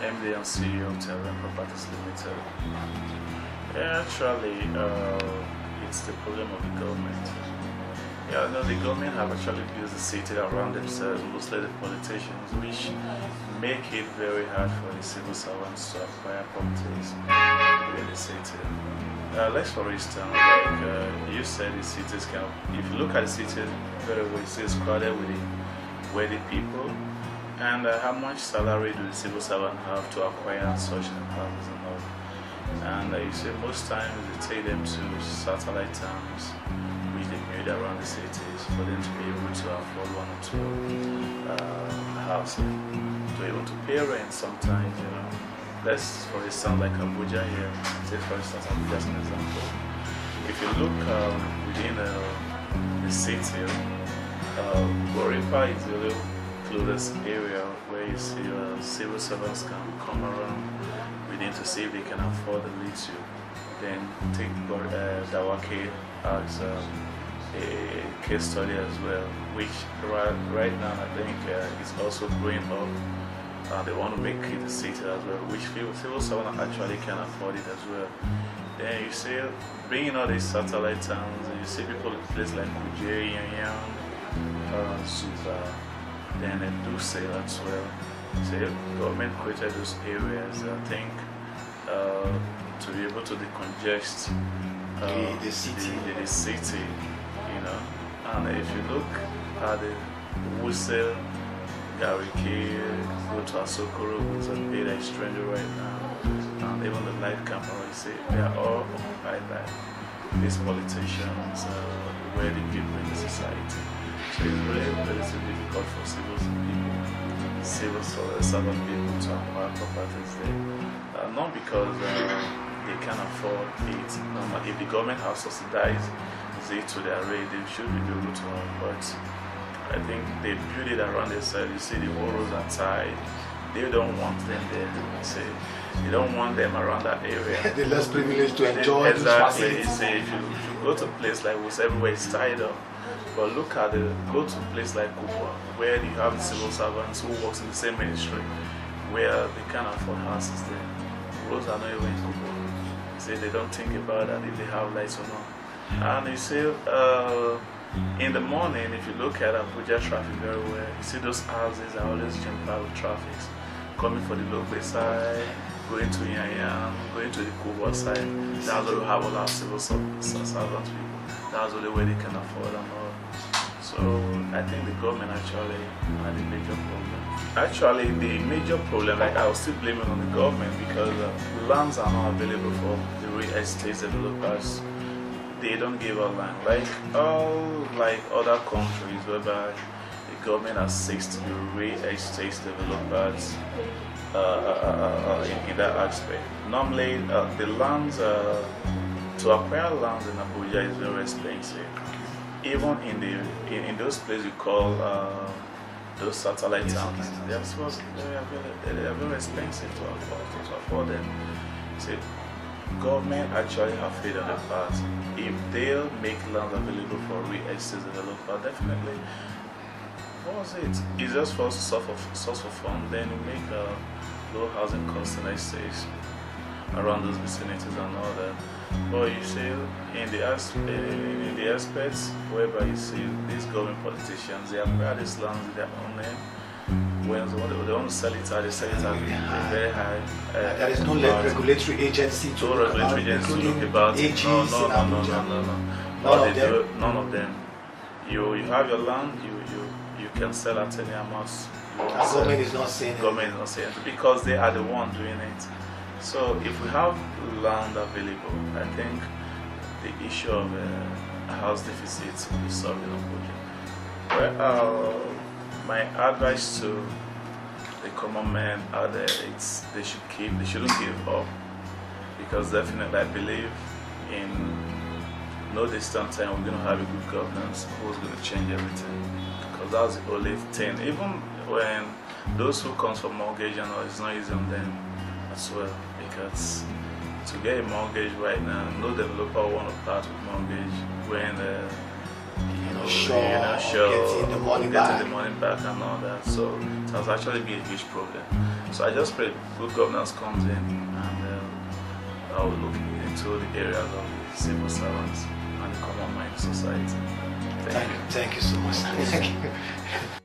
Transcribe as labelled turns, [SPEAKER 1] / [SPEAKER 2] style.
[SPEAKER 1] MD and CEO of TianVine Properties Limited. Yeah, actually, it's the problem of the government. Yeah, no, the government have actually built the city around themselves, mostly the politicians, which make it very hard for the civil servants to acquire properties in the city. Let's for instance, like you said, the cities can. If you look at the city very well, you see it's crowded with the wealthy people. And how much salary do the civil servant have to acquire such houses and all? And you see, most times they take them to satellite towns, which they build around the cities, for them to be able to afford one or two houses, to be able to pay rent sometimes, you know. Let's, for instance, like ABUJA here, take for instance ABUJA as an example. If you look within the city, Boripa is a little closest area where you see civil servants can come around within to see if they can afford the lease you. Then take Dawake as a case study as well, which right now I think is also growing up. They want to make it a city as well, which civil servants actually can afford it as well. Then you see bringing all these satellite towns, and you see people in places like Kuje, Yang, Zuba. Then they do say as well. So the government created those areas, I think, to be able to decongest
[SPEAKER 2] the
[SPEAKER 1] city, you know. And if you look at the wholesale Gariki, go to Asokoro, which is a bit like stranger right now, and even the light camera, you see, they are all occupied by these politicians, wealthy people in the society. So it's really difficult for civil servant people to acquire properties there. Not because they can afford it. If the government has subsidized it to their rate, they should be able to afford. I think they build it around themselves. You see the whole roads are tied. They don't want them there. They don't want them around that area.
[SPEAKER 2] They're less privileged to enjoy.
[SPEAKER 1] Exactly. You see, if you go to a place like this, everywhere is tied up. But look at go to a place like Kubwa, where you have civil servants who works in the same ministry, where they can't afford houses there. Roads are not even in Kubwa. See, they don't think about that if they have lights or not. And you see, in the morning, if you look at Abuja traffic very well, you see those houses are always jammed with traffic, coming for the local side, going to Yan, going to the Kubwa side. That's where we have a lot of civil servants people. That's the only way they can afford them all. So I think the government actually had a major problem. Actually, the major problem, like I was still blaming on the government because lands are not available for the real estate developers. They don't give out land, like other countries whereby the government has seized the real estate developers in that aspect. Normally, the lands to acquire land in Abuja is very expensive. Even in those places you call those satellite towns, they are very expensive to afford them. So government actually have failed on the part. If they'll make land available for real estate developer, definitely. What was it? It's just for source of fund. Then you make low housing costs in estates around those vicinities and all that. But you see, in the aspects whereby you see these government politicians, they acquire these lands in their own name. When they want to sell it out, they sell it out at very high.
[SPEAKER 2] There is no regulatory agency to look about,
[SPEAKER 1] including none of them. You have your land, you can sell at any amount.
[SPEAKER 2] Government is not saying
[SPEAKER 1] it because they are the one doing it. So if we have land available, I think the issue of house deficit will be solved in Abuja. Well, my advice to the common man out there is they shouldn't give up, because definitely I believe in no distant time we're going to have a good governance who's going to change everything, because that's the only thing. Even when those who come for mortgage and all, it's not easy on them as well, because to get a mortgage right now, no developer will want to part with mortgage when
[SPEAKER 2] getting the money back
[SPEAKER 1] and all that. So it has actually been a huge problem. So I just pray good governance comes in, and I will look into the areas of the civil servants and the common man in society.
[SPEAKER 2] Thank you so much. Thank you.